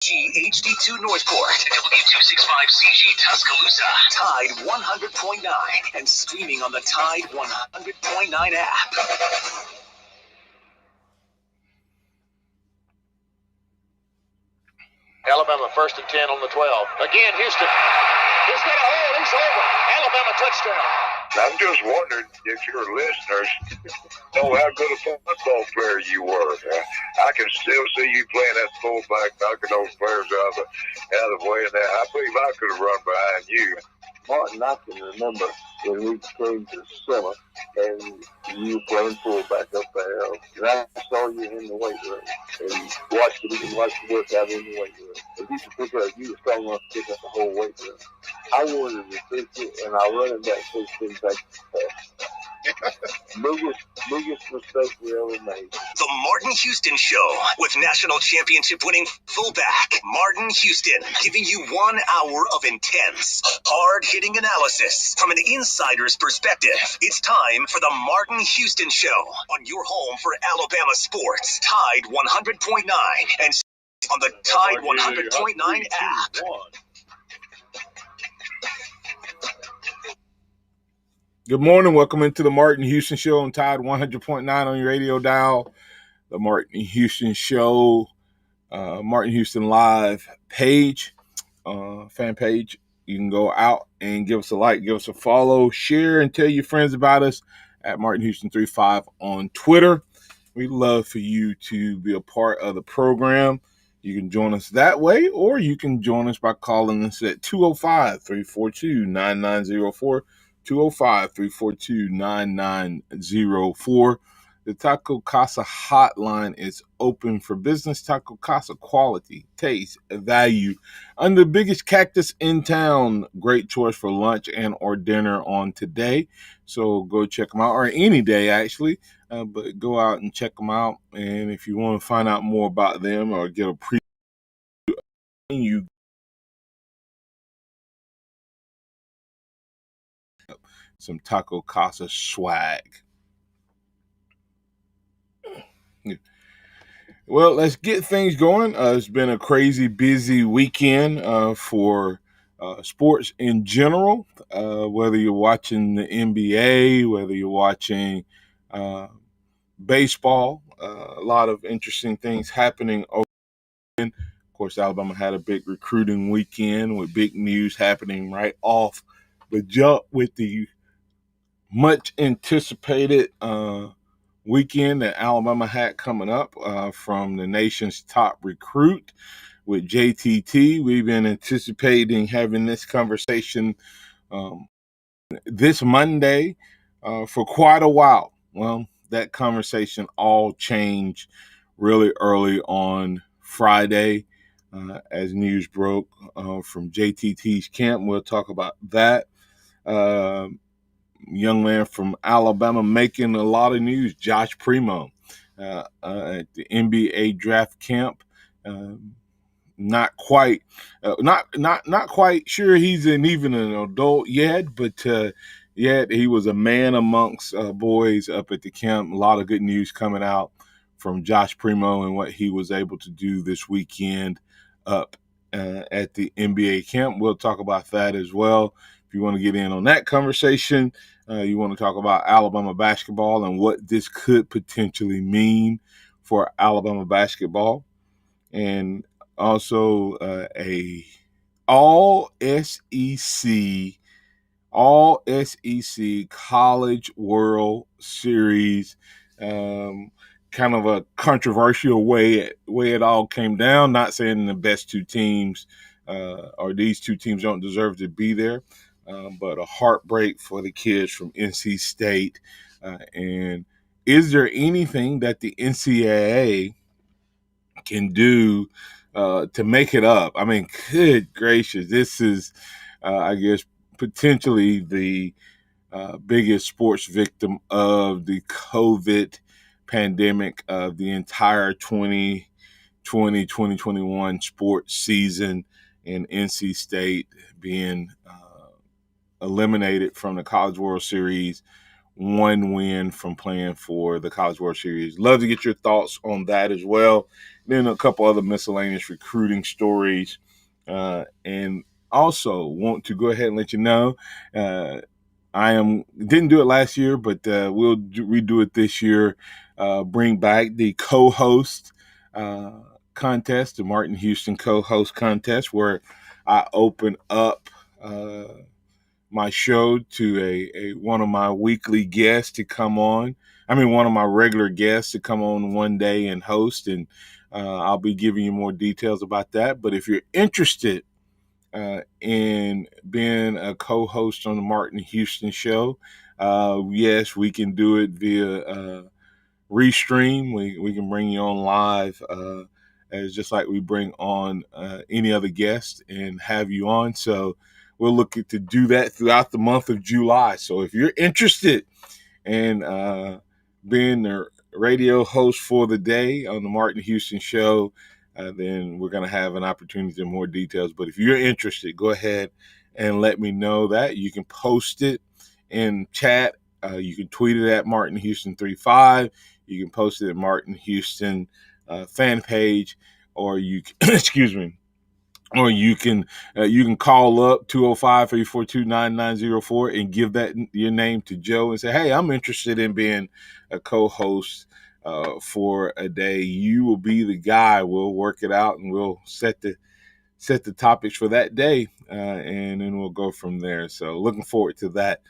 HD2 Northport, W265CG Tuscaloosa, Tide 100.9, and streaming on the Tide 100.9 app. Alabama 1st and 10 on the 12. Again, Houston. He's got a hole. He's over. Alabama touchdown. I'm just wondering if your listeners know how good a football player you were. I can still see you playing that fullback, knocking those players out of the way. And I believe I could have run behind you. Martin, I can remember when we came to summer and you were playing fullback up there. And I saw you in the weight room and watched the workout in the weight room. And you were strong enough to pick up the whole weight room. I wanted to fix it, and I run it back so it didn't take biggest mistake we ever made. The Martin Houston Show with national championship winning fullback Martin Houston, giving you 1 hour of intense, hard-hitting analysis from an insider's perspective. It's time for the Martin Houston Show on your home for Alabama sports, Tide 100.9, and on the Tide 100.9 app. Good morning. Welcome into the Martin Houston Show on Tide 100.9 on your radio dial. The Martin Houston Show, Martin Houston Live page, fan page. You can go out and give us a like, give us a follow, share, and tell your friends about us at Martin Houston 35 on Twitter. We'd love for you to be a part of the program. You can join us that way, or you can join us by calling us at 205-342-9904. 205-342-9904. The Taco Casa hotline is open for business. Taco Casa, quality, taste, value. Under the biggest cactus in town. Great choice for lunch and or dinner on today. So go check them out, or any day actually. But go out and check them out. And if you want to find out more about them or get a preview, you some Taco Casa swag. Well, let's get things going. It's been a crazy busy weekend for sports in general, whether you're watching the NBA, whether you're watching baseball, a lot of interesting things happening. Of course, Alabama had a big recruiting weekend with big news happening right off the jump with the much anticipated weekend that Alabama had coming up from the nation's top recruit with JTT. We've been anticipating having this conversation this Monday for quite a while. Well, that conversation all changed really early on Friday as news broke from JTT's camp. We'll talk about that. Young man from Alabama making a lot of news, Josh Primo, at the NBA draft camp. Not quite sure he's even an adult yet, but yet he was a man amongst boys up at the camp. A lot of good news coming out from Josh Primo and what he was able to do this weekend up at the NBA camp. We'll talk about that as well. If you want to get in on that conversation, you want to talk about Alabama basketball and what this could potentially mean for Alabama basketball. And also a all SEC College World Series, kind of a controversial way it all came down. Not saying the best two teams or these two teams don't deserve to be there, but a heartbreak for the kids from NC State. And is there anything that the NCAA can do to make it up? I mean, good gracious, this is, I guess, potentially the biggest sports victim of the COVID pandemic of the entire 2020-2021 sports season, and NC State being eliminated from the College World Series one win from playing for the College World Series. Love to get your thoughts on that as well. Then a couple other miscellaneous recruiting stories. And also want to go ahead and let you know, didn't do it last year, but we'll redo it this year. Bring back the co-host contest, the Martin Houston co-host contest, where I open up my show to a one of my weekly guests to come on. One of my regular guests to come on one day and host, and I'll be giving you more details about that. But if you're interested in being a co-host on the Martin Houston show, yes, we can do it via Restream. We can bring you on live, as just like we bring on any other guest and have you on. So we're looking to do that throughout the month of July. So if you're interested in being the radio host for the day on the Martin Houston show, then we're going to have an opportunity to more details. But if you're interested, go ahead and let me know that. You can post it in chat. You can tweet it at Martin Houston 35. You can post it at Martin Houston fan page, or you excuse me, or you can call up 205-342-9904 and give that your name to Joe and say, hey, I'm interested in being a co-host for a day. You will be the guy. We'll work it out and we'll set the topics for that day, and then we'll go from there. So looking forward to that.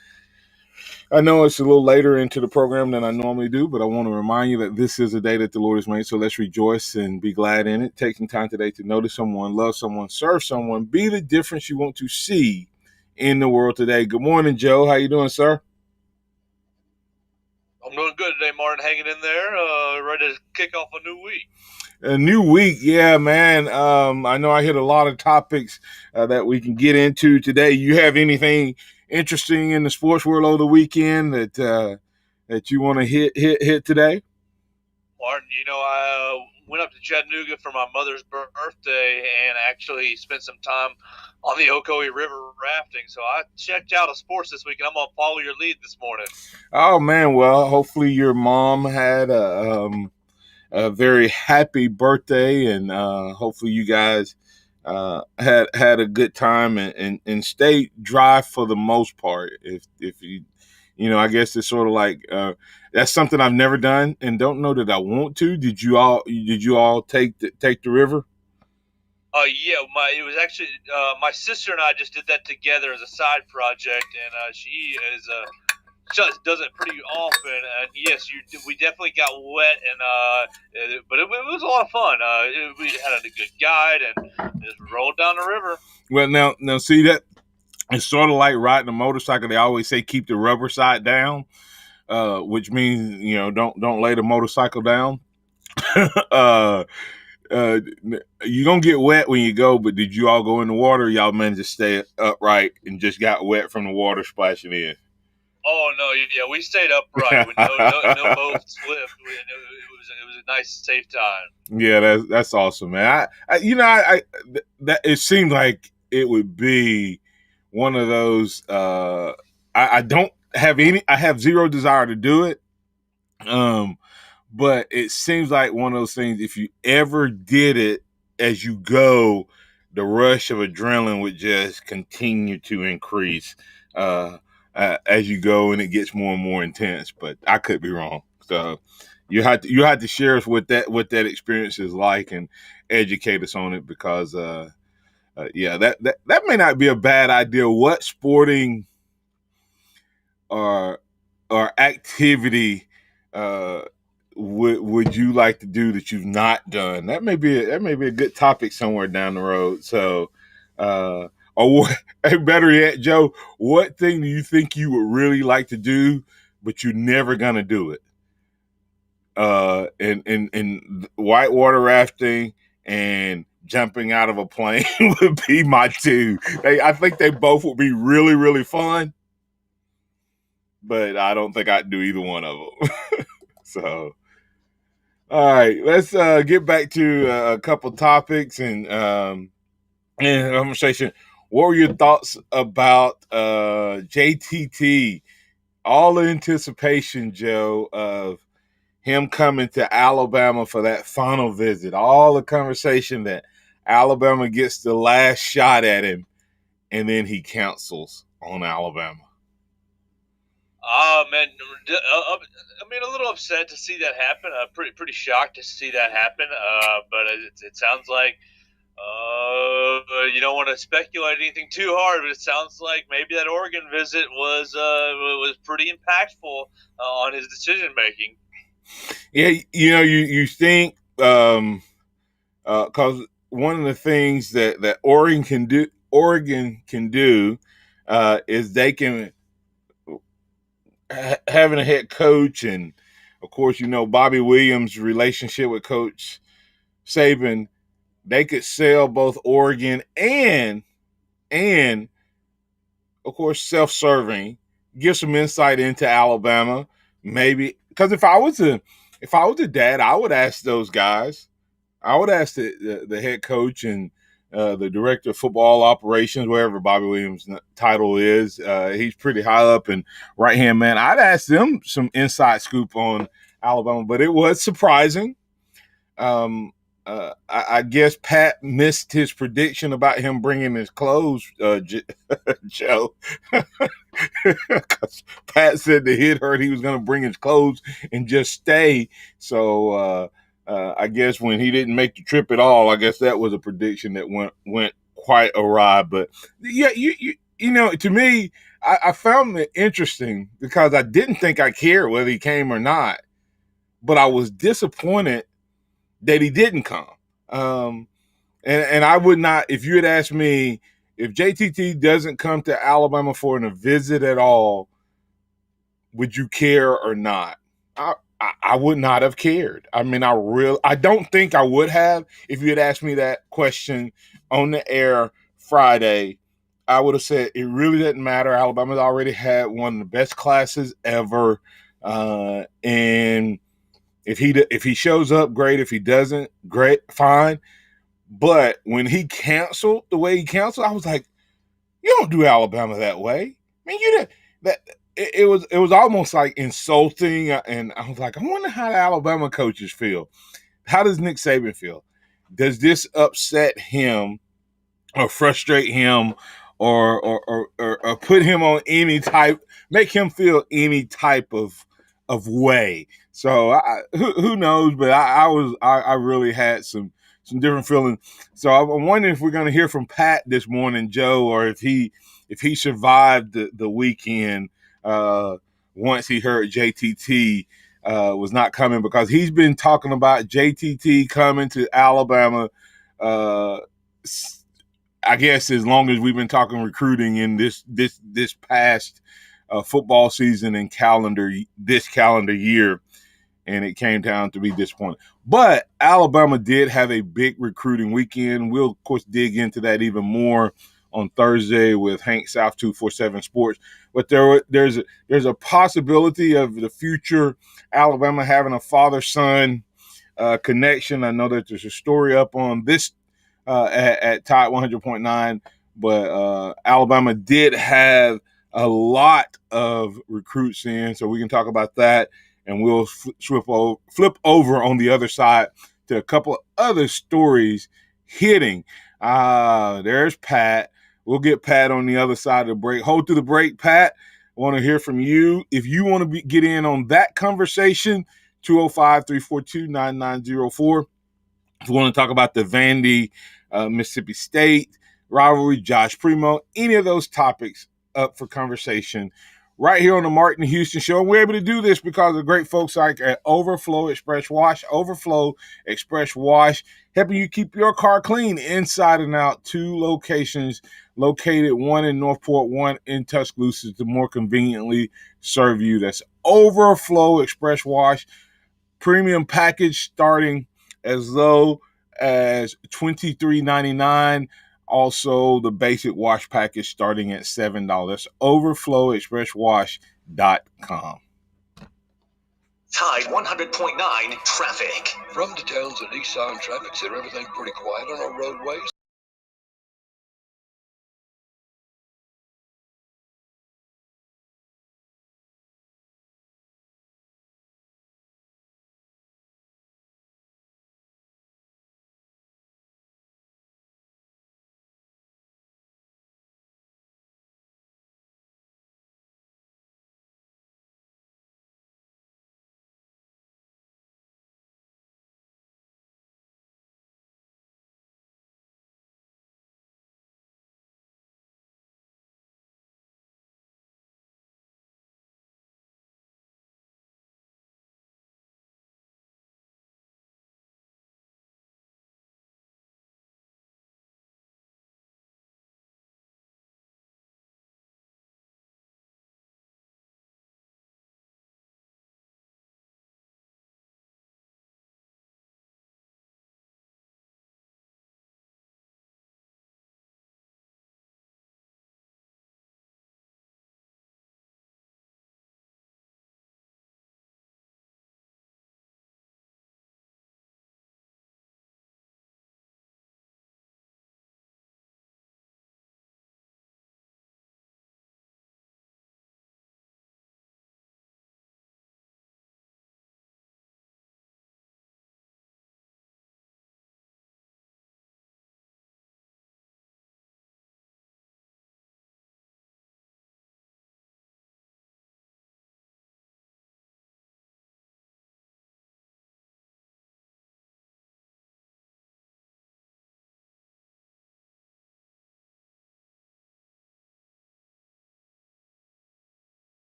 I know it's a little later into the program than I normally do, but I want to remind you that this is a day that the Lord has made, so let's rejoice and be glad in it. Take some time today to notice someone, love someone, serve someone, be the difference you want to see in the world today. Good morning, Joe. How you doing, sir? I'm doing good today, Martin. Hanging in there, ready to kick off a new week. A new week, yeah, man. I know I hit a lot of topics that we can get into today. You have anything interesting in the sports world over the weekend that you want to hit today? Martin, I went up to Chattanooga for my mother's birthday and actually spent some time on the Ocoee River rafting. So I checked out of sports this week, and I'm going to follow your lead this morning. Oh, man. Well, hopefully your mom had a very happy birthday, and hopefully you guys had a good time and stayed dry for the most part. If you I guess it's sort of like that's something I've never done and don't know that I want to. Did you all take the river? Yeah, it was actually my sister and I just did that together as a side project, and she does it pretty often. And yes, we definitely got wet, and but it was a lot of fun. We had a good guide and just rolled down the river. Well, now see that. It's sort of like riding a motorcycle. They always say keep the rubber side down, which means don't lay the motorcycle down. You're gonna get wet when you go, but did you all go in the water? Or y'all managed to stay upright and just got wet from the water splashing in? Oh no, yeah, we stayed upright. No boat slipped. It was a nice, safe time. Yeah, that's awesome, man. I that it seemed like it would be one of those. I don't have any. I have zero desire to do it. But it seems like one of those things. If you ever did it as you go, the rush of adrenaline would just continue to increase as you go, and it gets more and more intense. But I could be wrong. So you had to share us what that experience is like and educate us on it, because that may not be a bad idea. What sporting or activity would you like to do that you've not done? That may be a good topic somewhere down the road. So, or better yet, Joe, what thing do you think you would really like to do, but you're never gonna do it? In whitewater rafting and jumping out of a plane would be my two. I think they both would be really, really fun, but I don't think I'd do either one of them. So, all right, let's get back to a couple topics and conversation. What were your thoughts about JTT all the anticipation, Joe, of him coming to Alabama for that final visit, all the conversation that Alabama gets the last shot at him, and then he cancels on Alabama. Oh man, I mean, a little upset to see that happen. Pretty shocked to see that happen. But it sounds like you don't want to speculate anything too hard. But it sounds like maybe that Oregon visit was pretty impactful on his decision making. Yeah, you think because one of the things that Oregon can do is they can having a head coach, and of course Bobby Williams' relationship with Coach Saban. They could sell both Oregon and of course self-serving, give some insight into Alabama, maybe because if I was a dad, I would ask those guys. I would ask the head coach and the director of football operations, wherever Bobby Williams' title is. He's pretty high up and right hand man. I'd ask them some inside scoop on Alabama, but it was surprising. I guess Pat missed his prediction about him bringing his clothes, Joe. Pat said the hit hurt. He was going to bring his clothes and just stay. So I guess when he didn't make the trip at all, I guess that was a prediction that went quite awry. But yeah, to me, I found it interesting because I didn't think I cared whether he came or not, but I was disappointed that he didn't come. And I would not, if you had asked me, if JTT doesn't come to Alabama for a visit at all, would you care or not? I would not have cared. I mean, I don't think I would have. If you had asked me that question on the air Friday, I would have said it really doesn't matter. Alabama's already had one of the best classes ever, and if he shows up, great. If he doesn't, great, fine. But when he canceled the way he canceled, I was like, you don't do Alabama that way. I mean, you did that. It was almost like insulting, and I was like, I wonder how the Alabama coaches feel. How does Nick Saban feel? Does this upset him or frustrate him or put him on any type, make him feel any type of way? So who knows? But I really had some different feelings. So I'm wondering if we're going to hear from Pat this morning, Joe, or if he survived the weekend once he heard JTT was not coming, because he's been talking about JTT coming to Alabama. I guess as long as we've been talking recruiting in this past football season and this calendar year, and it came down to be disappointing. But Alabama did have a big recruiting weekend. We'll, of course, dig into that even more on Thursday with Hank South 247 Sports. But there's a possibility of the future Alabama having a father-son connection. I know that there's a story up on this at Tide 100.9, but Alabama did have a lot of recruits in, so we can talk about that, and we'll flip over on the other side to a couple of other stories hitting. There's Pat. We'll get Pat on the other side of the break. Hold to the break, Pat. I want to hear from you. If you want to get in on that conversation, 205-342-9904. If you want to talk about the Vandy, Mississippi State rivalry, Josh Primo, any of those topics up for conversation right here on the Martin Houston Show. And we're able to do this because of great folks like at Overflow Express Wash. Overflow Express Wash, helping you keep your car clean inside and out. 2 locations located, one in Northport, one in Tuscaloosa, to more conveniently serve you. That's Overflow Express Wash. Premium package starting as low as $23.99. Also, the basic wash package starting at $7. OverflowExpressWash.com. Tide 100.9 traffic. From the Towns and Nissan Traffic Center, everything pretty quiet on our roadways.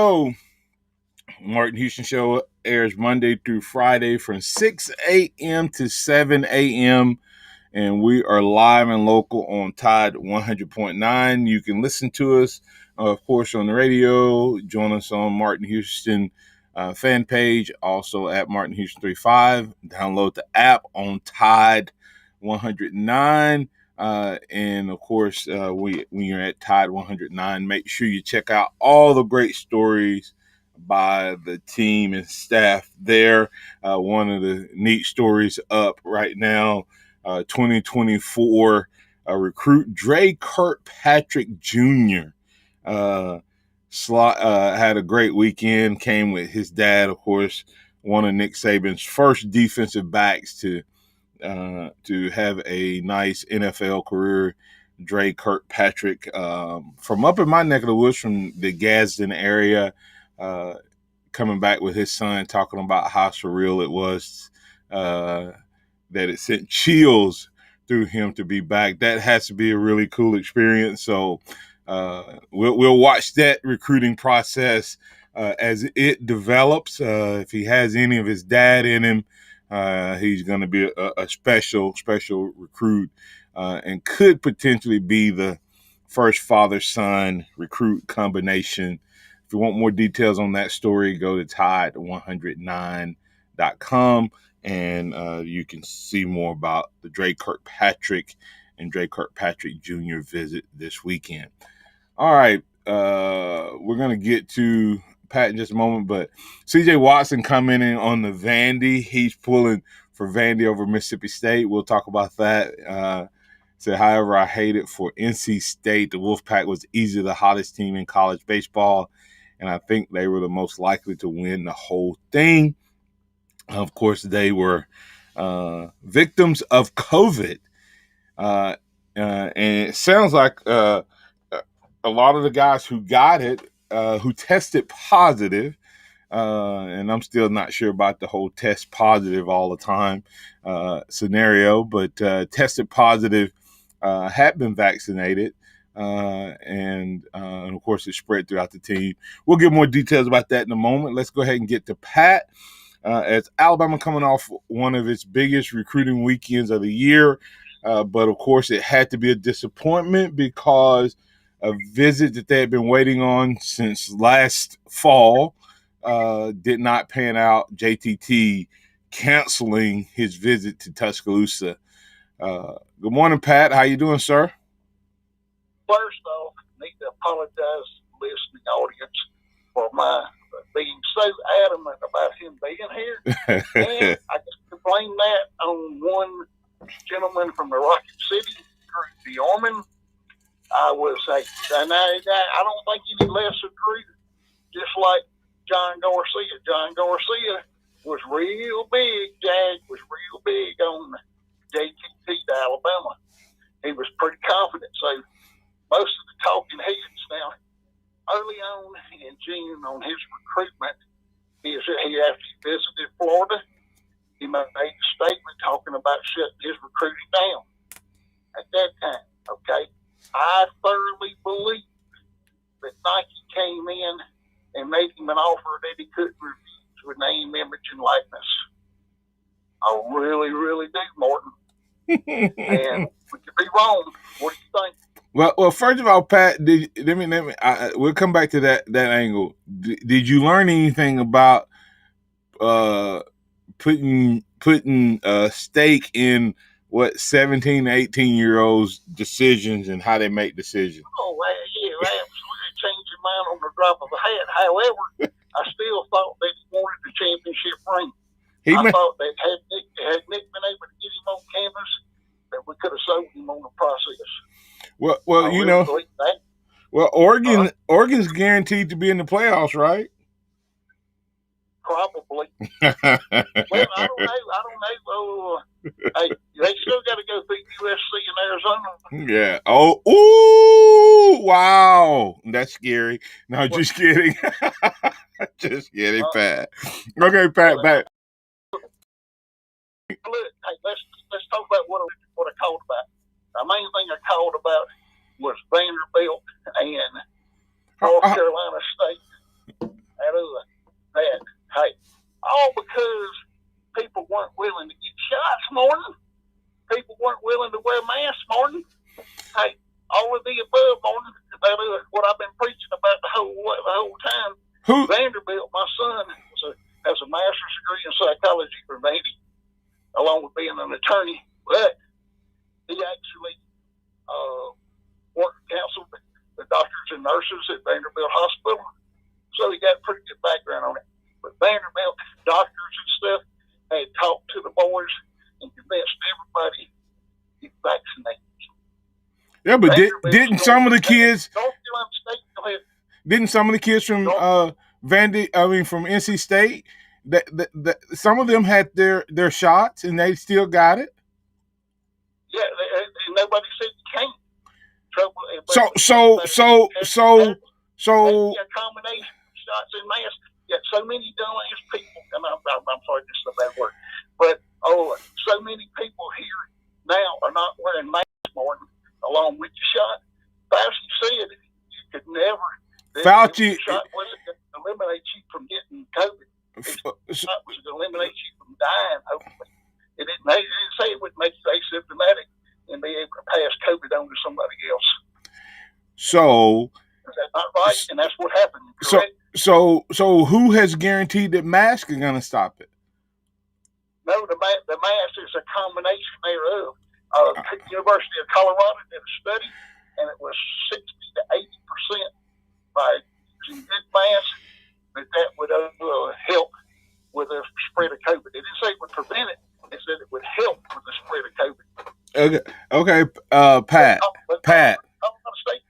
So, Martin Houston Show airs Monday through Friday from 6 a.m. to 7 a.m. And we are live and local on Tide 100.9. You can listen to us, of course, on the radio. Join us on Martin Houston fan page, also at Martin Houston 35. Download the app on Tide 109. And of course, when you're at Tide 109, make sure you check out all the great stories by the team and staff there. One of the neat stories up right now, 2024 recruit Dre Kirkpatrick Jr. Had a great weekend, came with his dad, of course, one of Nick Saban's first defensive backs to have a nice NFL career. Dre Kirkpatrick, from up in my neck of the woods, from the Gadsden area, coming back with his son, talking about how surreal it was, that it sent chills through him to be back. That has to be a really cool experience. So we'll watch that recruiting process as it develops. If he has any of his dad in him, he's going to be a special recruit, and could potentially be the first father-son recruit combination. If you want more details on that story, go to tide109.com, and you can see more about the Dre Kirkpatrick and Dre Kirkpatrick Jr. visit this weekend. All right, we're going to get to Pat in just a moment, but C.J. Watson commenting on the Vandy. He's pulling for Vandy over Mississippi State. We'll talk about that. Said, however, I hate it for NC State. The Wolfpack was easily the hottest team in college baseball, and I think they were the most likely to win the whole thing. Of course, they were victims of COVID. And it sounds like a lot of the guys who got it, who tested positive, and I'm still not sure about the whole test positive all the time scenario, but tested positive, had been vaccinated, and of course it spread throughout the team. We'll get more details about that in a moment. Let's go ahead and get to Pat. As Alabama coming off one of its biggest recruiting weekends of the year, but of course it had to be a disappointment because a visit that they had been waiting on since last fall did not pan out. JTT canceling his visit to Tuscaloosa. Good morning, Pat. How you doing, sir? First off, I need to apologize to the listening audience for my being so adamant about him being here. And I just blame that on one gentleman from the Rocket City, the Orman. I was like, and I don't think any less agree. Just like John Garcia. John Garcia was real big. Jag was real big on JTT to Alabama. He was pretty confident. So most of the talking heads now, early on in June on his recruitment, is that after he visited Florida, he made a statement talking about shutting his recruiting down. At that time, okay, I thoroughly believe that Nike came in and made him an offer that he couldn't refuse with name, image, and likeness. I really, really do, Morton. And we could be wrong. What do you think? Well, first of all, Pat, we'll come back to that angle. Did you learn anything about putting stake in what 17, 18-year-olds' decisions and how they make decisions? Oh, yeah, absolutely changed your mind on the drop of a hat. However, I still thought that he wanted the championship ring. I thought that had Nick been able to get him on campus, that we could have sold him on the process. Well, you know, well, Oregon's guaranteed to be in the playoffs, right? Probably. Well, I don't know. Hey, they still got to go through USC and Arizona. Yeah. Oh, ooh, wow. That's scary. No, just kidding. Just kidding, Pat. Okay, Pat, back. Look, hey, let's talk about what I called about. The main thing I called about was Vanderbilt and North Carolina State. that, hey, all because people weren't willing to get shots, Morton. People weren't willing to wear masks, Morton. Hey, all of the above, Morton. That is what I've been preaching about the whole time. Who? Vanderbilt, my son, has a master's degree in psychology from Navy, along with being an attorney. But he actually counseled the doctors and nurses at Vanderbilt Hospital, so he got a pretty good background on it. But Vanderbilt doctors and stuff had talked to the boys and convinced everybody to get vaccinated. Yeah, but didn't some of the kids? Didn't some of the kids from from NC State that some of them had their shots and they still got it? Yeah, nobody said you can't. So a combination of shots and masks. You got so many dumbass people, and I'm sorry, this is a bad word, but so many people here now are not wearing masks more along with your shot. Fauci said you could never. Fauci shot wasn't going to eliminate you from getting COVID. The shot was going to eliminate you from dying. Hopefully, it didn't say it would make you asymptomatic and be able to pass COVID on to somebody else. So is that not right? And that's what happened. Correct? So who has guaranteed that masks are going to stop it? No, the mask is a combination thereof. University of Colorado did a study, and it was 60 to 80% by using good masks that would help with the spread of COVID. It didn't say it would prevent it. It said it would help with the spread of COVID. Okay. Pat. Colorado State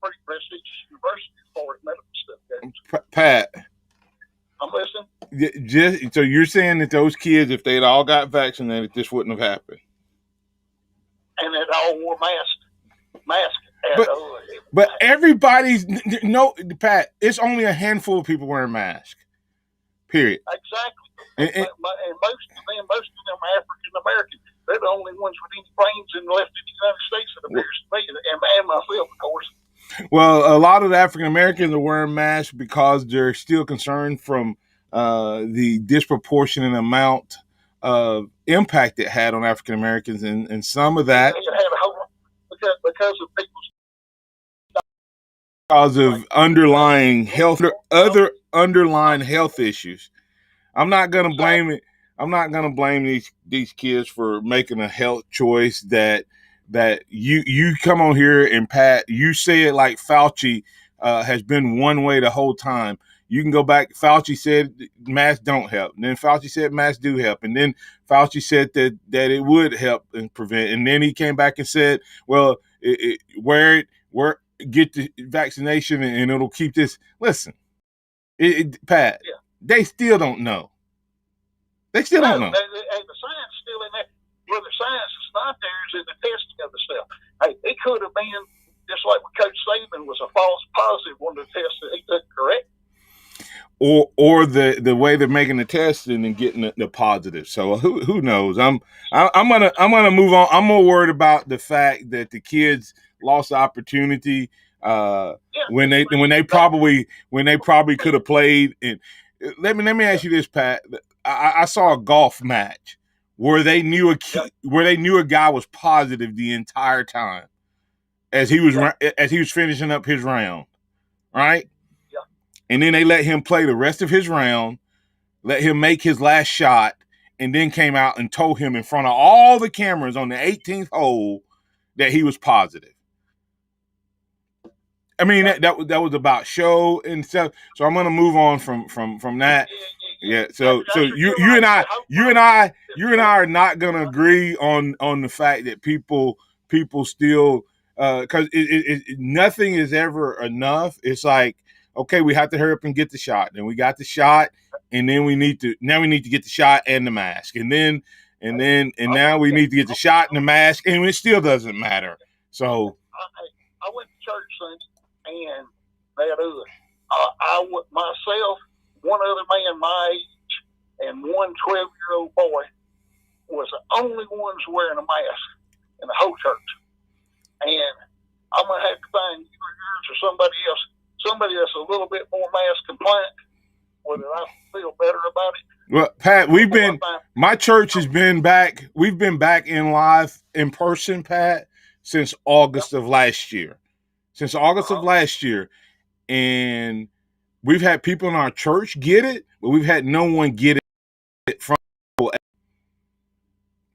pretty prestigious university as far as medical stuff goes. Pat. I'm listening. So you're saying that those kids, if they'd all got vaccinated, this wouldn't have happened? And it all wore masks. But everybody's Pat. It's only a handful of people wearing masks. Period. Exactly. And most of them are African American. They're the only ones with any brains in the left of the United States, it appears to me, and myself, of course. Well, a lot of the African Americans are wearing masks because they're still concerned from the disproportionate amount of impact it had on African Americans, and some of that it had a whole because of people's underlying underlying health issues. I'm not gonna blame it. I'm not gonna blame these kids for making a health choice that you come on here and Pat, you say it like Fauci has been one way the whole time. You can go back. Fauci said masks don't help. And then Fauci said masks do help. And then Fauci said that it would help and prevent. And then he came back and said, well, get the vaccination and it'll keep this. Listen, Pat, they still don't know. They still don't know. And the science is still in there. Where the science is not there is in the testing of the stuff. Hey, it could have been just like with Coach Saban was a false positive one of the tests that he took, correct? Or the way they're making the test and then getting the positive. So who knows? I'm gonna move on. I'm more worried about the fact that the kids lost the opportunity when they probably could have played. And let me ask you this, Pat. I saw a golf match where they knew a guy was positive the entire time as he was finishing up his round, right? And then they let him play the rest of his round, let him make his last shot, and then came out and told him in front of all the cameras on the 18th hole that he was positive. I mean, that was about show and stuff. So I'm gonna move on from that. Yeah. So you and I are not gonna agree on the fact that people still because nothing is ever enough. It's like, okay, we have to hurry up and get the shot. Then we got the shot, and then we need to get the shot and the mask, and now we need to get the shot and the mask, and it still doesn't matter. So I went to church Sunday, and I went myself, one other man my age, and one 12-year-old boy was the only ones wearing a mask in the whole church. And I'm gonna have to find you or yours or somebody else somebody that's a little bit more mask compliant, whether I feel better about it. Well, Pat, my church has been back. We've been back in person, Pat, since August of last year. Since August of last year. And we've had people in our church get it, but we've had no one get it from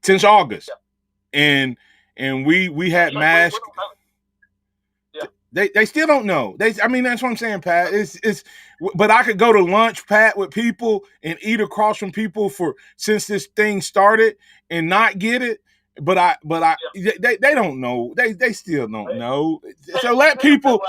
since August. And we had masks. They still don't know. That's what I'm saying, Pat. But I could go to lunch, Pat, with people and eat across from people since this thing started and not get it. But they don't know. They still don't know. So let people.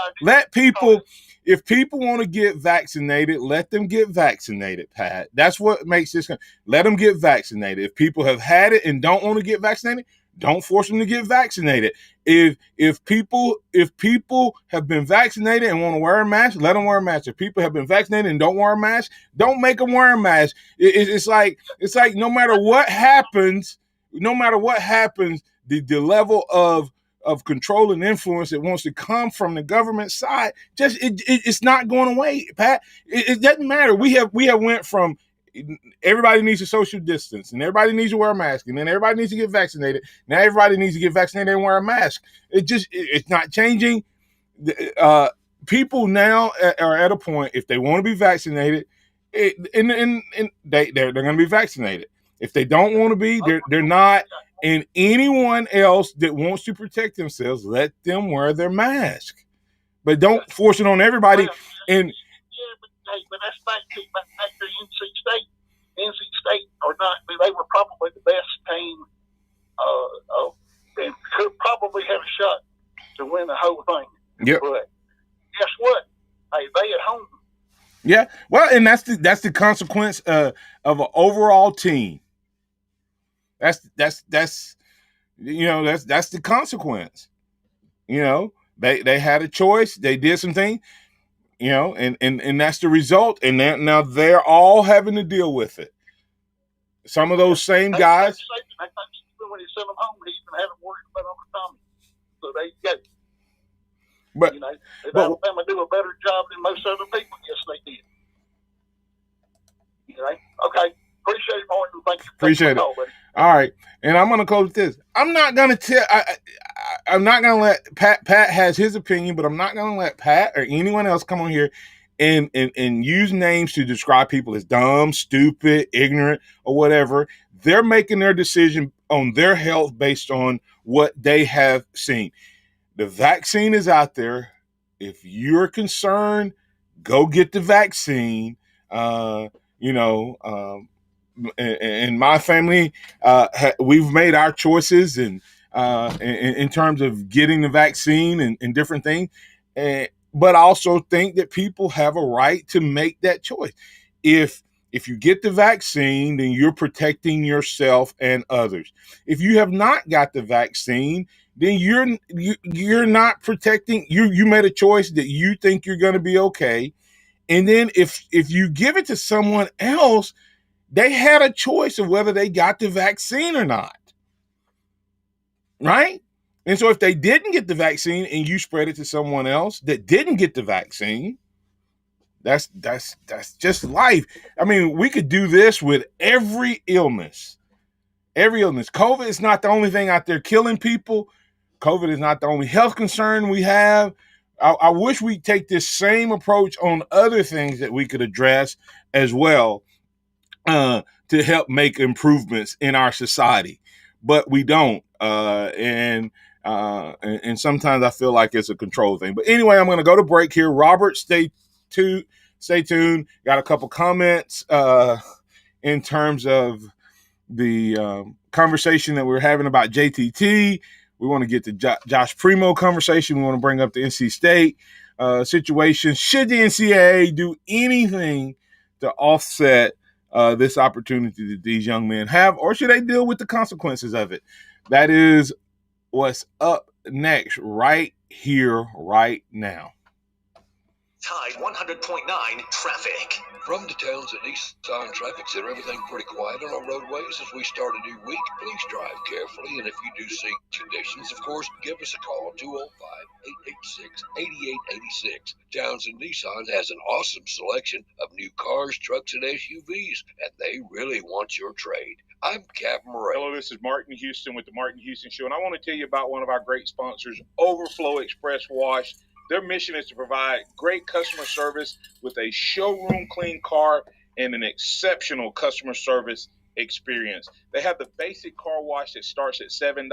If people want to get vaccinated, let them get vaccinated, Pat. That's what makes this. Let them get vaccinated. If people have had it and don't want to get vaccinated, don't force them to get vaccinated. If people have been vaccinated and want to wear a mask, let them wear a mask. If people have been vaccinated and don't wear a mask, don't make them wear a mask. It's like no matter what happens, the level of control and influence that wants to come from the government side, it's not going away, Pat. It doesn't matter. We have went from everybody needs to social distance and everybody needs to wear a mask and then everybody needs to get vaccinated. Now everybody needs to get vaccinated and wear a mask. It's not changing. People now are at a point, if they want to be vaccinated, and they're going to be vaccinated. If they don't want to be, they're not. And anyone else that wants to protect themselves, let them wear their mask. But don't force it on everybody. But that's back to NC State. NC State or not, they were probably the best team and could probably have a shot to win the whole thing. Yep. But guess what? Hey, they at home. Yeah. Well, and that's the consequence of an overall team. That's the consequence. They had a choice. They did something. And that's the result. And now they're all having to deal with it. Some of those same guys. When he sent them home, he even had them worried about Uncle Tommy. So there you go. But did Alabama do a better job than most other people? Yes, they did. Okay. Appreciate it, Martin. Thank you. Appreciate it. All right, and I'm going to close with this. I'm not going to let Pat has his opinion, but I'm not going to let Pat or anyone else come on here and use names to describe people as dumb, stupid, ignorant, or whatever. They're making their decision on their health based on what they have seen. The vaccine is out there. If you're concerned, go get the vaccine. In my family, we've made our choices and in terms of getting the vaccine and different things. But I also think that people have a right to make that choice. If you get the vaccine, then you're protecting yourself and others. If you have not got the vaccine, then you're not protecting. You made a choice that you think you're going to be okay. And then if you give it to someone else, they had a choice of whether they got the vaccine or not. Right? And so if they didn't get the vaccine and you spread it to someone else that didn't get the vaccine, that's just life. I mean, we could do this with every illness. Every illness. COVID is not the only thing out there killing people. COVID is not the only health concern we have. I wish we'd take this same approach on other things that we could address as well to help make improvements in our society. But we don't. And sometimes I feel like it's a control thing. But anyway, I'm going to go to break here. Robert, stay tuned. Got a couple comments in terms of the conversation that we're having about JTT. We want to get to Josh Primo conversation. We want to bring up the NC State situation. Should the NCAA do anything to offset this opportunity that these young men have, or should they deal with the consequences of it? That is what's up next right here, right now. Tide 100.9 traffic. From the Towns at Nissan Traffic Center, everything pretty quiet on our roadways as we start a new week. Please drive carefully, and if you do see conditions, of course, give us a call, 205-886-8886. Towns and Nissan has an awesome selection of new cars, trucks, and SUVs, and they really want your trade. I'm Captain Ray. Hello, this is Martin Houston with the Martin Houston Show, and I want to tell you about one of our great sponsors, Overflow Express Wash. Their mission is to provide great customer service with a showroom clean car and an exceptional customer service experience. They have the basic car wash that starts at $7,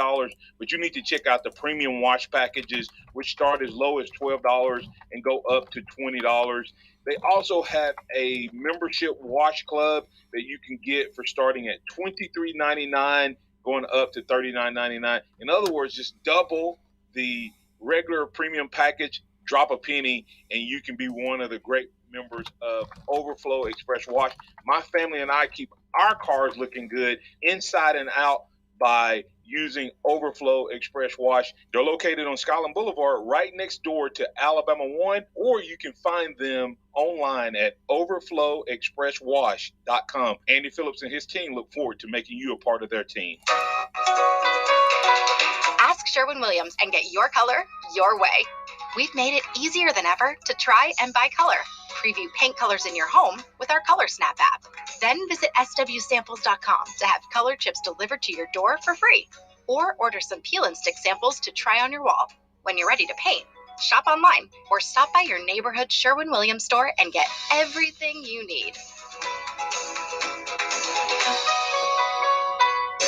but you need to check out the premium wash packages, which start as low as $12 and go up to $20. They also have a membership wash club that you can get for starting at $23.99, going up to $39.99. In other words, just double the regular premium package, drop a penny, and you can be one of the great members of Overflow Express Wash. My family and I keep our cars looking good inside and out by using Overflow Express Wash. They're located on Skyland Boulevard right next door to Alabama 1, or you can find them online at overflowexpresswash.com. Andy Phillips and his team look forward to making you a part of their team. Ask Sherwin-Williams and get your color your way. We've made it easier than ever to try and buy color. Preview paint colors in your home with our Color Snap app. Then visit swsamples.com to have color chips delivered to your door for free. Or order some peel and stick samples to try on your wall. When you're ready to paint, shop online or stop by your neighborhood Sherwin-Williams store and get everything you need.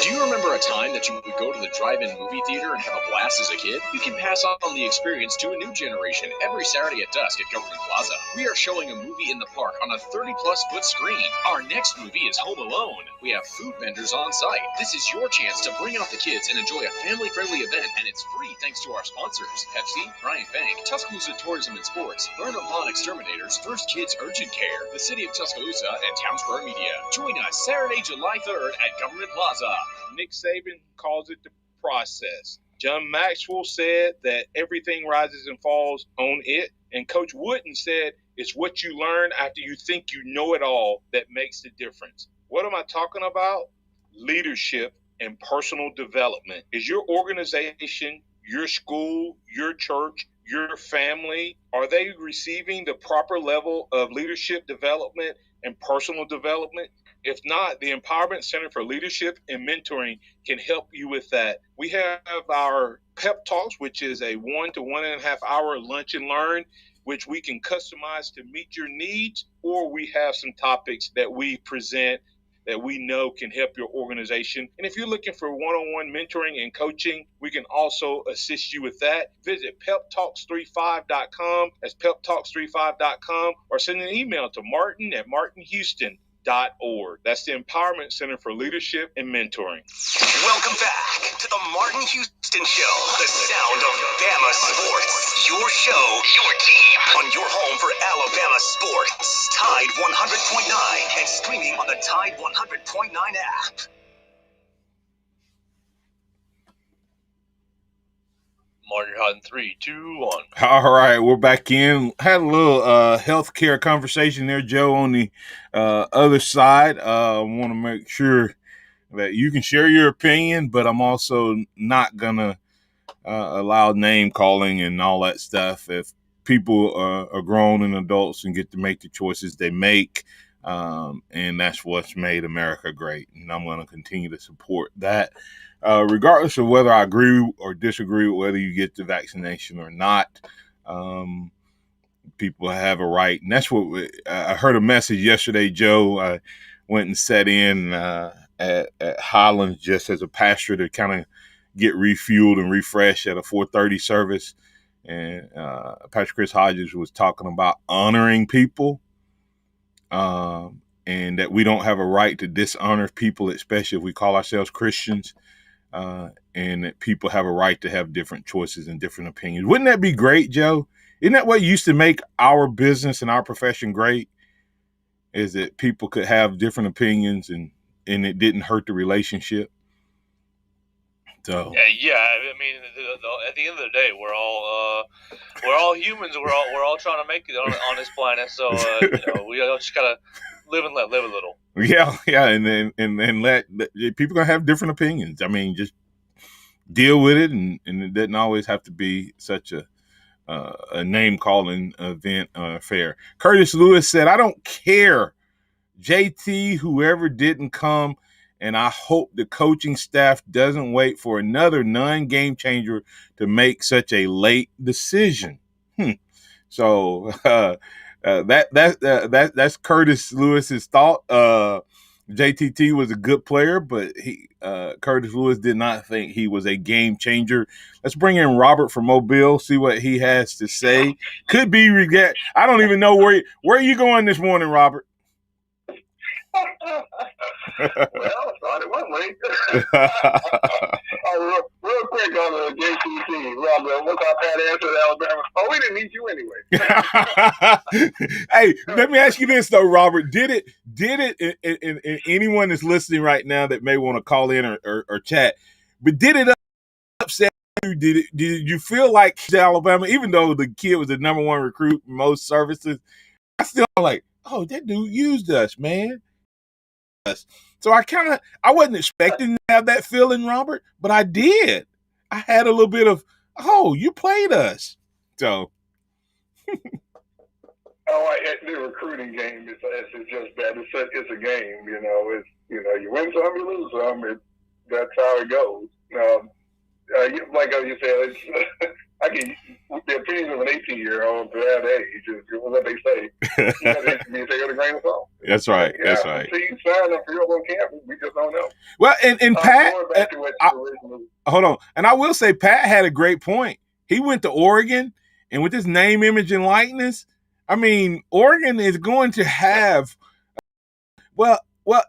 Do you remember a time that you would go to the drive-in movie theater and have a blast as a kid? You can pass on the experience to a new generation every Saturday at dusk at Government Plaza. We are showing a movie in the park on a 30-plus foot screen. Our next movie is Home Alone. We have food vendors on site. This is your chance to bring out the kids and enjoy a family-friendly event, and it's free thanks to our sponsors, Pepsi, Bryant Bank, Tuscaloosa Tourism and Sports, Burnham Lawn Exterminators, First Kids Urgent Care, the City of Tuscaloosa, and Town Square Media. Join us Saturday, July 3rd at Government Plaza. Nick Saban calls it the process. John Maxwell said that everything rises and falls on it. And Coach Wooden said it's what you learn after you think you know it all that makes the difference. What am I talking about? Leadership and personal development. Is your organization, your school, your church, your family, are they receiving the proper level of leadership development and personal development? If not, the Empowerment Center for Leadership and Mentoring can help you with that. We have our Pep Talks, which is a 1 to 1.5 hour lunch and learn, which we can customize to meet your needs, or we have some topics that we present that we know can help your organization. And if you're looking for one-on-one mentoring and coaching, we can also assist you with that. Visit peptalks35.com, that's peptalks35.com, or send an email to martin@martinhouston.org. That's the Empowerment Center for Leadership and Mentoring. Welcome back to the Martin Houston Show, the sound of Bama sports. Your show, your team, on your home for Alabama sports. Tide 100.9 and streaming on the Tide 100.9 app. Martin Houghton, 3, 2, 1. All right, we're back in. Had a little healthcare conversation there, Joe, on the other side. I want to make sure that you can share your opinion, but I'm also not going to allow name calling and all that stuff. If people are grown and adults and get to make the choices they make, and that's what's made America great. And I'm going to continue to support that. Regardless of whether I agree or disagree with whether you get the vaccination or not, people have a right. And that's what I heard a message yesterday, Joe. I went and sat in at Highlands just as a pastor to kind of get refueled and refreshed at a 4:30 service. And Pastor Chris Hodges was talking about honoring people, and that we don't have a right to dishonor people, especially if we call ourselves Christians. And that people have a right to have different choices and different opinions. Wouldn't that be great, Joe? Isn't that what used to make our business and our profession great? Is that people could have different opinions and it didn't hurt the relationship? So Yeah. I mean, at the end of the day, we're all humans. We're all trying to make it on this planet. So we all just gotta live and live a little. yeah, and then let people gonna have different opinions. I mean, just deal with it, and it doesn't always have to be such a name calling event affair. Curtis Lewis said, "I don't care, JT, whoever didn't come, and I hope the coaching staff doesn't wait for another non-game changer to make such a late decision." So that's Curtis Lewis's thought. JTT was a good player, but Curtis Lewis did not think he was a game changer. Let's bring in Robert from Mobile, see what he has to say. Could be regret. I don't even know where are you going this morning, Robert? Well, I thought it was late. Real quick on the JCT, Robert, what's our Pat answer to Alabama? Oh, we didn't need you anyway. Hey, let me ask you this though, Robert. Did it? And anyone that's listening right now that may want to call in or chat, but did it upset you? Did you feel like Alabama, even though the kid was the number one recruit in most services, I still like, oh, that dude used us, man. So I wasn't expecting to have that feeling, Robert, but I did. I had a little bit of, oh, you played us. So. The recruiting game is just bad. It's a game, It's you win some, you lose some. That's how it goes. Like you said, I get the opinion of an 18-year-old to that age is what they say. They take it a grain of salt. That's right. Yeah, that's right. See, you signed up for your own camp. We just don't know. Well, and Pat, hold on. And I will say, Pat had a great point. He went to Oregon, and with his name, image, and likeness, I mean, Oregon is going to have. Well,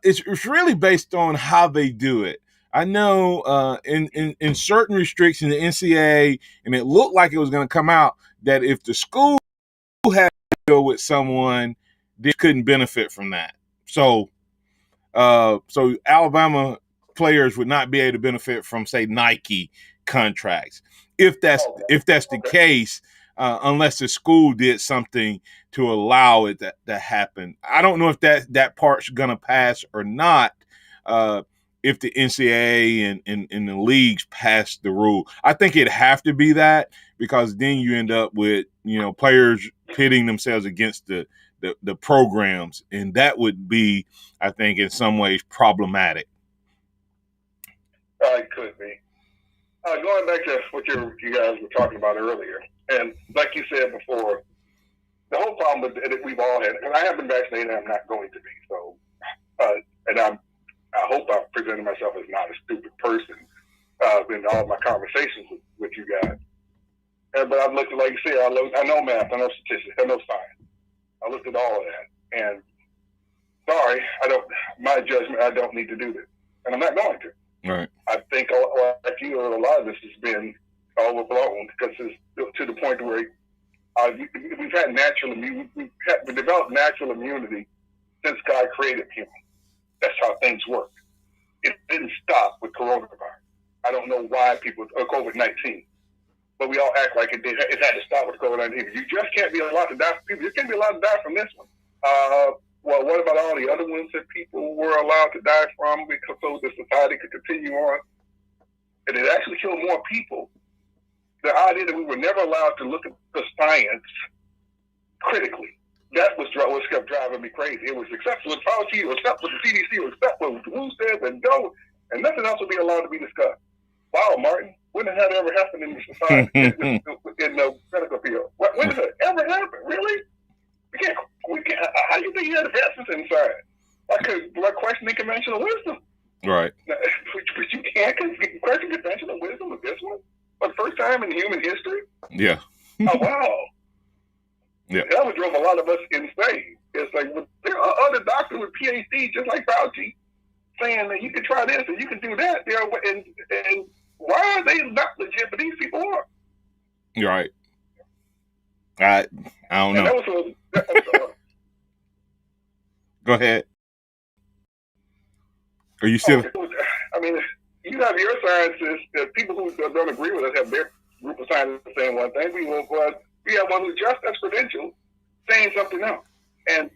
it's really based on how they do it. I know in certain restrictions, the NCAA, and it looked like it was going to come out that if the school had to deal with someone, they couldn't benefit from that. So Alabama players would not be able to benefit from, say, Nike contracts. If that's the case, unless the school did something to allow it to happen. I don't know if that part's going to pass or not. If the NCAA and the leagues pass the rule, I think it'd have to be that, because then you end up with players pitting themselves against the programs, and that would be, I think, in some ways problematic. It could be. Going back to what you guys were talking about earlier, and like you said before, the whole problem with it we've all had, and I have been vaccinated, and I'm not going to be. So, and I hope I'm presenting myself as not a stupid person in all my conversations with you guys. But I've looked at, like you said, I know math, I know statistics, I know science. I looked at all of that, and sorry, my judgment, I don't need to do this, and I'm not going to. Right. I think, like you, a lot of this has been overblown, because it's to the point where we've had natural immunity. We've developed natural immunity since God created humans. That's how things work. It didn't stop with coronavirus. I don't know why people COVID-19, but we all act like it did. It had to stop with COVID-19. You just can't be allowed to die. People just can't be allowed to die from this one. Well, what about all the other ones that people were allowed to die from, because so the society could continue on? And it actually killed more people. The idea that we were never allowed to look at the science critically, that was what kept driving me crazy. It was except with Fauci, or except with the CDC, or except with WHO says, and nothing else would be allowed to be discussed. Wow, Martin, when has that ever happened in the society, in the medical field? When does it ever happen? Really? We can't. How do you think you had advances inside? Like questioning conventional wisdom. Right. But you can't question conventional wisdom with this one? For the first time in human history? Yeah. Oh, wow. Yeah. That would drove a lot of us insane. It's like, there are other doctors with PhDs, just like Fauci, saying that you can try this and you can do that. And why are they not legit, but these people are? You're right. I don't know. Go ahead. Are you still? You have your scientists, people who don't agree with us have their group of scientists saying one thing. We have one who's just as credentialed saying something else. And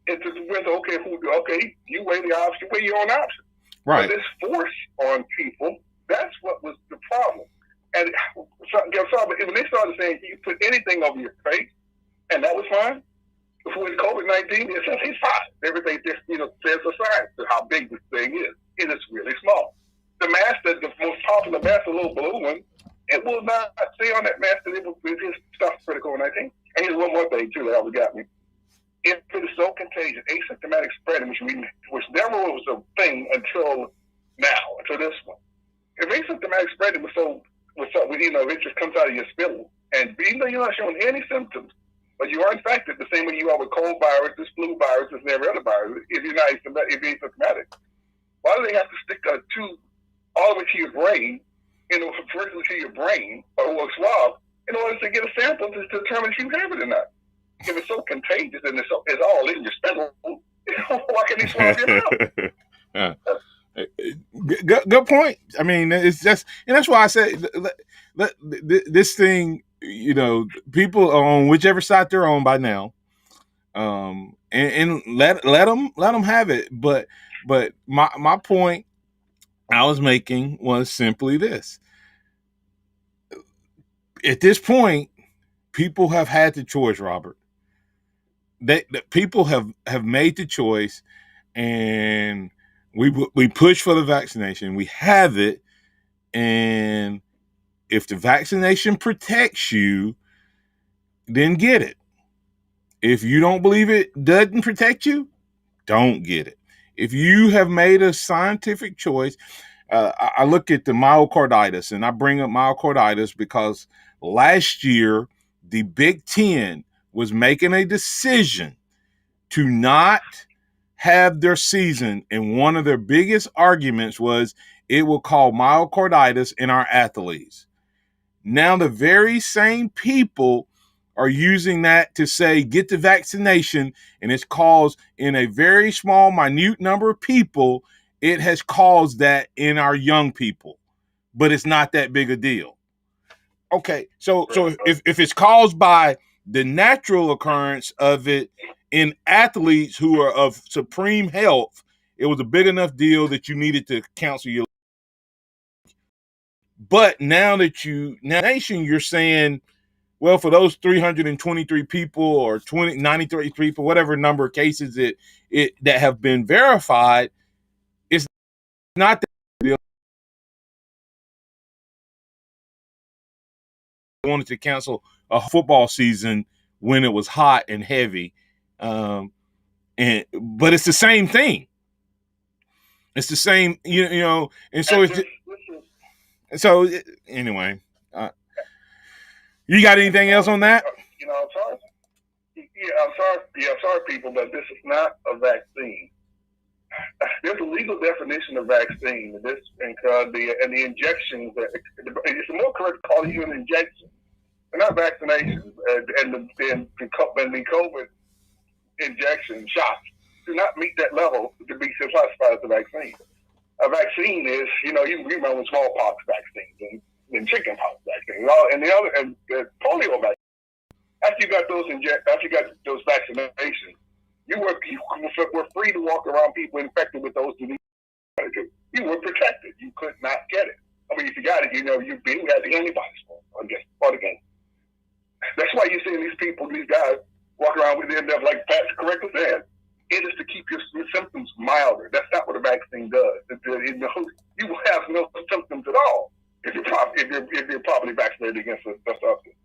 it's just okay, you weigh the option, you weigh your own option. Right. But this force on people, that's what was the problem. And when they started saying you put anything over your face, and that was fine. With COVID-19, it says he's fine. Everything just, says a science to how big this thing is. It is really small. The mask, the most popular mask, the little blue one, it will not say on that mask that it was stuff for the COVID-19. And here's one more thing, too, that always got me. If it is so contagious, asymptomatic spreading, which never was a thing until now, until this one. If asymptomatic spreading was it just comes out of your spittle, and even though you're not showing any symptoms, but you are infected the same way you are with cold viruses, flu viruses, and every other virus, if you're asymptomatic. Why do they have to stick a tube all the way to your brain, firstly to your brain, or a swab, in order to get a sample to determine if you have it or not? If it's so contagious and it's all in your spittle, why can't they swab your mouth? Good point. I mean, it's just, and that's why I say this thing. People are on whichever side they're on by now, and let them have it. But my point I was making was simply this: at this point, people have had the choice, Robert. People have made the choice, and we push for the vaccination. We have it, and if the vaccination protects you, then get it. If you don't believe it doesn't protect you, don't get it. If you have made a scientific choice, I look at the myocarditis, and I bring up myocarditis because last year the Big Ten was making a decision to not have their season, and one of their biggest arguments was it will cause myocarditis in our athletes. Now the very same people are using that to say get the vaccination, and it's caused in a very small, minute number of people, it has caused that in our young people, but it's not that big a deal. Okay, so if it's caused by the natural occurrence of it in athletes who are of supreme health, it was a big enough deal that you needed to cancel your. But now that you're saying, well, for those 323 people or 93 people, whatever number of cases that have been verified, it's not that deal. Wanted to cancel a football season when it was hot and heavy, but it's the same thing. It's the same, and so anyway. You got anything else on that? I'm sorry. I'm sorry, people, but this is not a vaccine. There's a legal definition of vaccine. And the injections. It's more correct to call it an injection. They're not vaccinations. And the COVID injection shots do not meet that level to be classified as a vaccine. A vaccine is, you remember smallpox vaccines and chickenpox vaccines and polio vaccines. After you got those vaccinations, you were free to walk around people infected with those diseases. You were protected. You could not get it. I mean, if you got it, you had the antibodies for the game. That's why you're seeing these guys walk around with them like Pat correctly said. It is to keep your symptoms milder. That's not what a vaccine does. You will have no symptoms at all if you're properly vaccinated against the substance.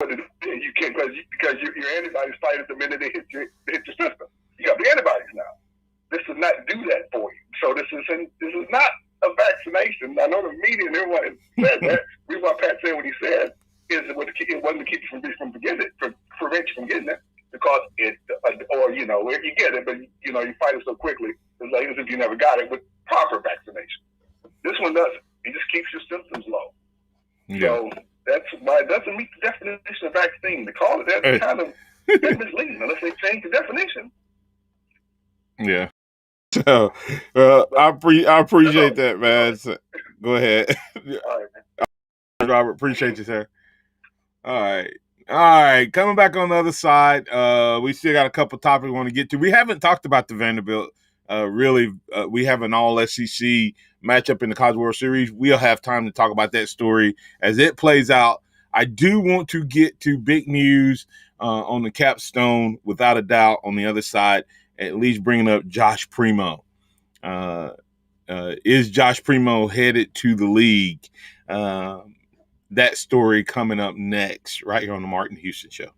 But you can't because your antibodies fight it the minute they hit your system. You got the antibodies now. This does not do that for you. So this is not a vaccination. I know the media and everyone has said that. The reason why Pat said what he said is it wasn't to keep you from getting it, to prevent you from getting it, because where you get it, but you fight it so quickly. It's like as if you never got it with proper vaccination. This one doesn't. It just keeps your symptoms low. Yeah. So that's why it doesn't meet the definition of vaccine. To call it that kind of misleading unless they change the definition. Yeah. So, I appreciate that, man. So, go ahead, All right, man. Robert. Appreciate you, sir. All right. All right. Coming back on the other side, we still got a couple topics we want to get to. We haven't talked about the Vanderbilt. Really, we have an all SEC matchup in the College World Series. We'll have time to talk about that story as it plays out. I do want to get to big news on the capstone, without a doubt, on the other side, at least bringing up Josh Primo. Is Josh Primo headed to the league? That story coming up next, right here on the Martin Houston Show.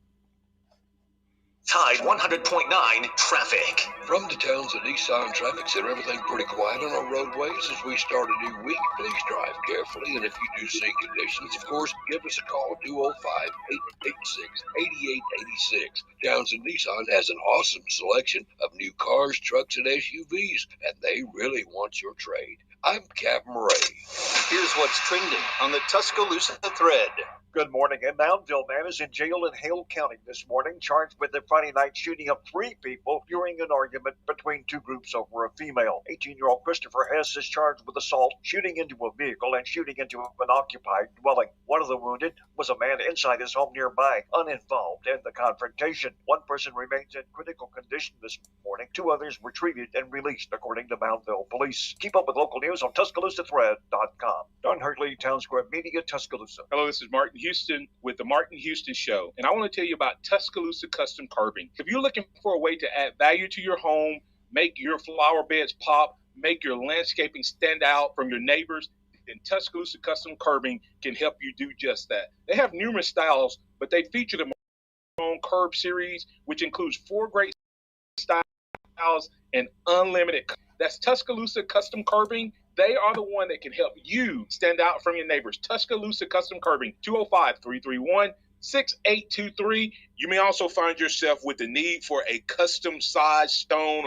Tide 100.9 traffic. From the towns of Nissan traffic said everything pretty quiet on our roadways as we start a new week. Please drive carefully, and if you do see conditions, of course, give us a call, 205-886-8886. Townsend Nissan has an awesome selection of new cars, trucks, and SUVs, and they really want your trade. I'm Captain Ray. Here's what's trending on the Tuscaloosa thread. Good morning. A Moundville man is in jail in Hale County this morning, charged with the Friday night shooting of 3 people during an argument between 2 groups over a female. 18-year-old Christopher Hess is charged with assault, shooting into a vehicle, and shooting into an occupied dwelling. One of the wounded was a man inside his home nearby, uninvolved in the confrontation. One person remains in critical condition this morning. 2 others were treated and released, according to Moundville police. Keep up with local news on TuscaloosaThread.com. Don Hurtley, Town Square Media, Tuscaloosa. Hello, this is Martin Houston with the Martin Houston Show, and I want to tell you about Tuscaloosa Custom Curbing. If you're looking for a way to add value to your home, make your flower beds pop, make your landscaping stand out from your neighbors, then Tuscaloosa Custom Curbing can help you do just that. They have numerous styles, but they feature the own curb series, which includes 4 great styles and unlimited. That's Tuscaloosa Custom Curbing. They are the one that can help you stand out from your neighbors. Tuscaloosa Custom Curbing, 205-331-6823. You may also find yourself with the need for a custom size stone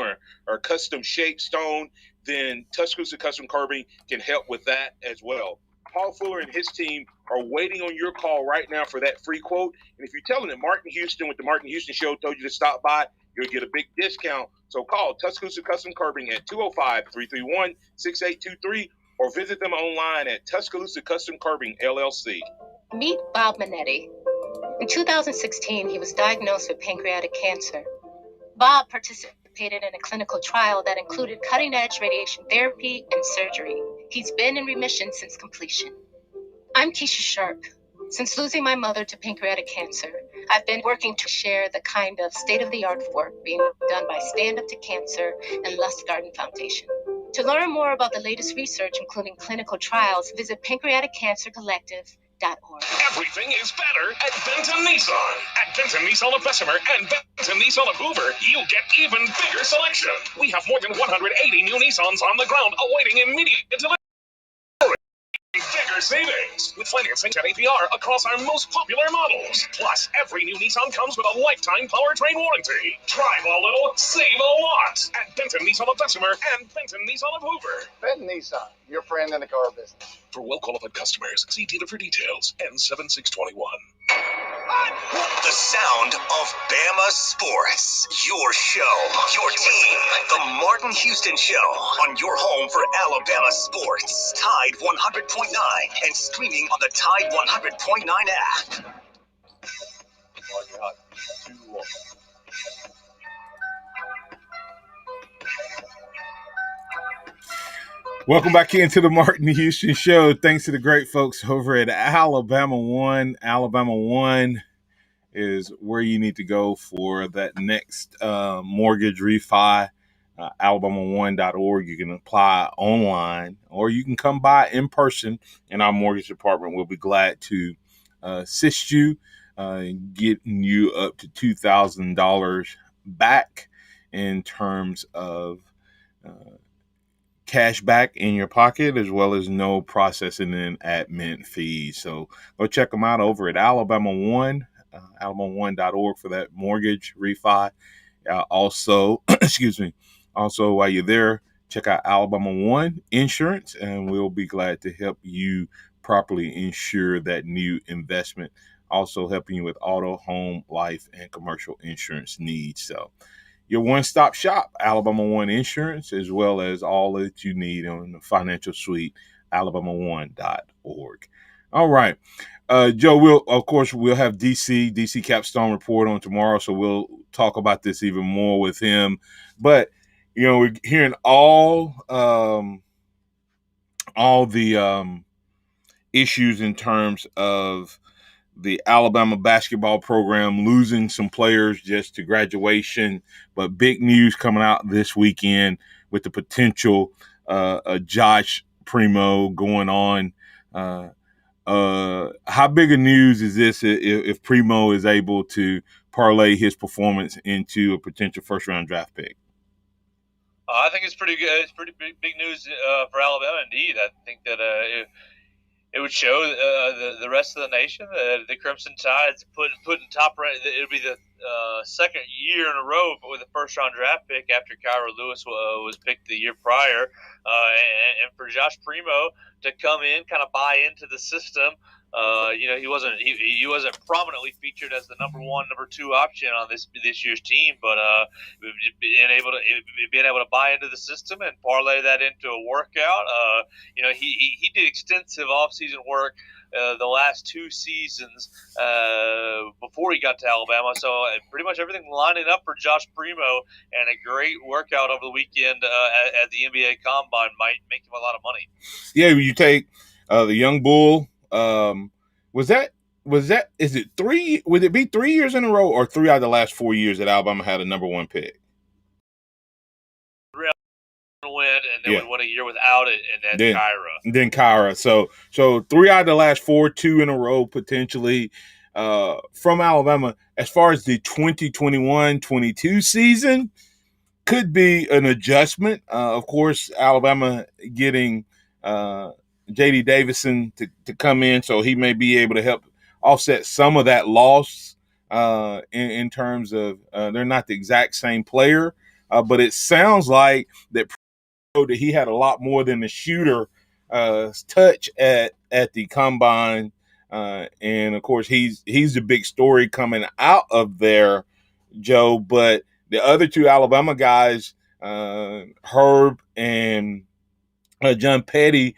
or custom shaped stone. Then Tuscaloosa Custom Curbing can help with that as well. Paul Fuller and his team are waiting on your call right now for that free quote. And if you tell them that Martin Houston with the Martin Houston Show told you to stop by, you'll get a big discount. So call Tuscaloosa Custom Curbing at 205-331-6823 or visit them online at Tuscaloosa Custom Curbing, LLC. Meet Bob Minetti. In 2016, he was diagnosed with pancreatic cancer. Bob participated in a clinical trial that included cutting-edge radiation therapy and surgery. He's been in remission since completion. I'm Keisha Sharp. Since losing my mother to pancreatic cancer, I've been working to share the kind of state-of-the-art work being done by Stand Up to Cancer and Lust Garden Foundation. To learn more about the latest research, including clinical trials, visit pancreaticcancercollective.org. Everything is better at Benton Nissan. At Benton Nissan of Bessemer and Benton Nissan of Hoover, you get even bigger selection. We have more than 180 new Nissans on the ground awaiting immediate delivery. Bigger savings with financing at APR across our most popular models. Plus, every new Nissan comes with a lifetime powertrain warranty. Drive a little, save a lot at Benton Nissan of Bessemer and Benton Nissan of Hoover. Benton Nissan, your friend in the car business. For well-qualified customers, see dealer for details. N7621. The sound of Bama sports. Your show, your team. The Martin Houston Show on your home for Alabama sports. Tide 100.9 and streaming on the Tide 100.9 app. Welcome back into the Martin Houston Show. Thanks to the great folks over at Alabama One. Alabama One is where you need to go for that next mortgage refi. Alabama1.org. You can apply online or you can come by in person in our mortgage department. We'll be glad to assist you in getting you up to $2,000 back in terms of cash back in your pocket, as well as no processing and admin fees. So go check them out over at Alabama One, Alabama1.org for that mortgage refi. Also, also while you're there, check out Alabama One Insurance, and we'll be glad to help you properly insure that new investment. Also helping you with auto, home, life, and commercial insurance needs. So your one-stop shop, Alabama One Insurance, as well as all that you need on the financial suite, alabama1.org. All right. Joe, we'll have DC Capstone report on tomorrow, so we'll talk about this even more with him. But we're hearing all the issues in terms of the Alabama basketball program losing some players just to graduation, but big news coming out this weekend with the potential Josh Primo going on. How big a news is this if Primo is able to parlay his performance into a potential first-round draft pick? I think it's pretty good. It's pretty big news for Alabama, indeed. I think that it would show the rest of the nation the Crimson Tide's putting top rank. It'll be the second year in a row with a first-round draft pick after Kyra Lewis was picked the year prior, and for Josh Primo to come in, kind of buy into the system. He wasn't prominently featured as the number one, number two option on this year's team, but being able to buy into the system and parlay that into a workout. He did extensive off-season work the last two seasons before he got to Alabama. So pretty much everything lining up for Josh Primo, and a great workout over the weekend at the NBA Combine might make him a lot of money. Yeah, you take the young bull. Is it three? Would it be 3 years in a row, or 3 out of the last 4 years that Alabama had a number one pick? Win, and then would win a year without it, and then Kyra. Then Kyra. So 3 out of the last 4, 2 in a row potentially from Alabama. As far as the 2021-22 season, could be an adjustment. Of course, Alabama getting J.D. Davison to come in, so he may be able to help offset some of that loss in terms of they're not the exact same player, but it sounds like that he had a lot more than the shooter touch at the combine, and of course he's the big story coming out of there, Joe. But the other two Alabama guys, Herb and John Petty,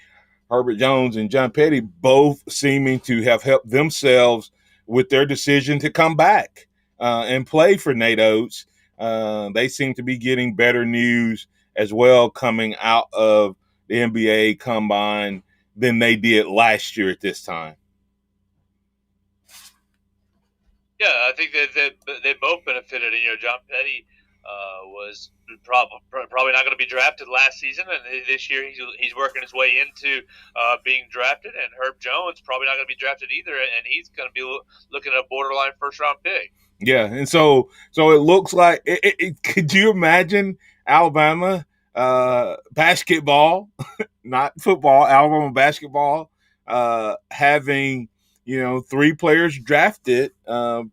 Herbert Jones and John Petty, both seeming to have helped themselves with their decision to come back and play for Nate Oates. They seem to be getting better news as well coming out of the NBA Combine than they did last year at this time. Yeah, I think that they both benefited. John Petty was probably not going to be drafted last season, and this year he's working his way into being drafted. And Herb Jones probably not going to be drafted either, and he's going to be looking at a borderline first-round pick. Yeah, and so it looks like could you imagine Alabama basketball, not football, Alabama basketball having 3 players drafted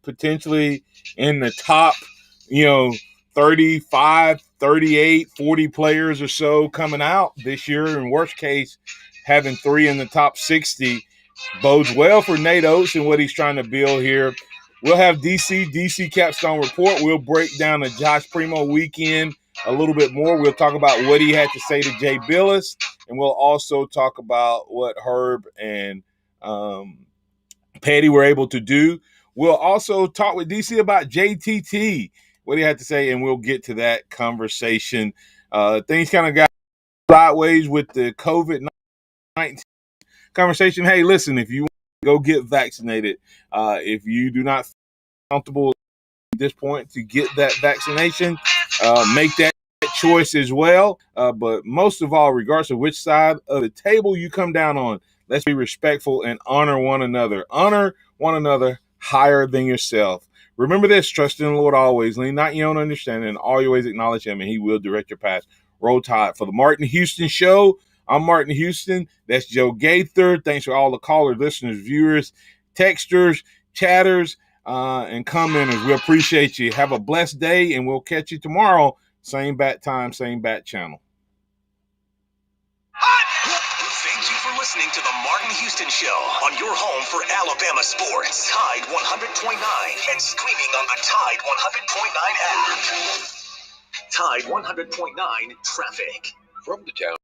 potentially in the top 35, 38, 40 players or so coming out this year. In worst case, having 3 in the top 60 bodes well for Nate Oates and what he's trying to build here. We'll have DC Capstone Report. We'll break down the Josh Primo weekend a little bit more. We'll talk about what he had to say to Jay Billis, and we'll also talk about what Herb and Petty were able to do. We'll also talk with DC about JTT, what he had to say, and we'll get to that conversation. Things kind of got sideways with the COVID-19 conversation. Hey, listen, if you want to go get vaccinated, if you do not feel comfortable at this point to get that vaccination, make that choice as well. But most of all, regardless of which side of the table you come down on, let's be respectful and honor one another. Honor one another higher than yourself. Remember this, trust in the Lord always. Lean not your own understanding. In all your ways acknowledge him, and he will direct your path. Roll Tide. For the Martin Houston Show, I'm Martin Houston. That's Joe Gaither. Thanks for all the callers, listeners, viewers, texters, chatters, and commenters. We appreciate you. Have a blessed day, and we'll catch you tomorrow. Same bat time, same bat channel. Thank you for listening to the Martin Houston Show on your home for Alabama sports. Tide 100.9 and streaming on the Tide 100.9 app. Tide 100.9 traffic. From the town